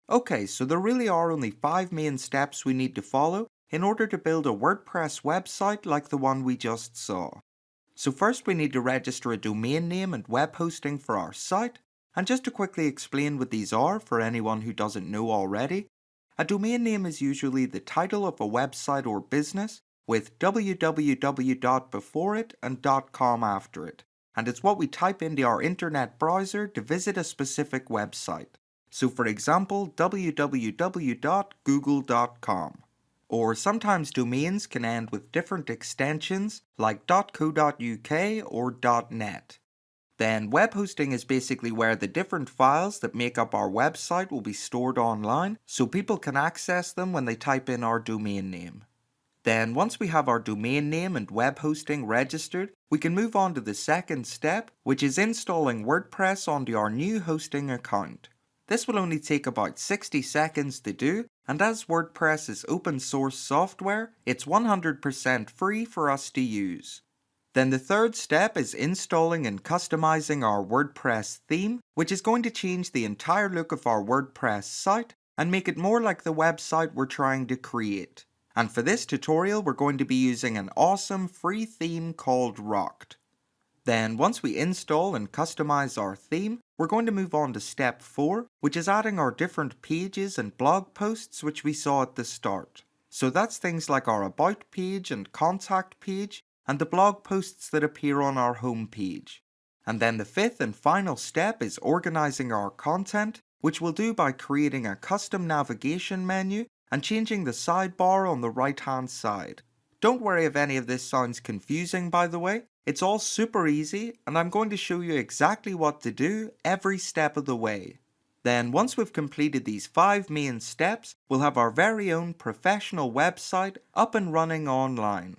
Okay, so there really are only 5 main steps we need to follow in order to build a WordPress website like the one we just saw. So first we need to register a domain name and web hosting for our site. And just to quickly explain what these are for anyone who doesn't know already, a domain name is usually the title of a website or business with www before it and .com after it. And it's what we type into our internet browser to visit a specific website. So for example, www.google.com. Or sometimes domains can end with different extensions like .co.uk or .net. Then web hosting is basically where the different files that make up our website will be stored online so people can access them when they type in our domain name. Then once we have our domain name and web hosting registered, we can move on to the second step, which is installing WordPress onto our new hosting account. This will only take about 60 seconds to do, and as WordPress is open source software, it's 100% free for us to use. Then the third step is installing and customizing our WordPress theme, which is going to change the entire look of our WordPress site and make it more like the website we're trying to create. And for this tutorial, we're going to be using an awesome free theme called Rocked. Then once we install and customize our theme, we're going to move on to step 4, which is adding our different pages and blog posts which we saw at the start. So that's things like our about page and contact page, and the blog posts that appear on our home page. And then the fifth and final step is organizing our content, which we'll do by creating a custom navigation menu and changing the sidebar on the right hand side. Don't worry if any of this sounds confusing, by the way. It's all super easy, and I'm going to show you exactly what to do every step of the way. Then once we've completed these 5 main steps, we'll have our very own professional website up and running online.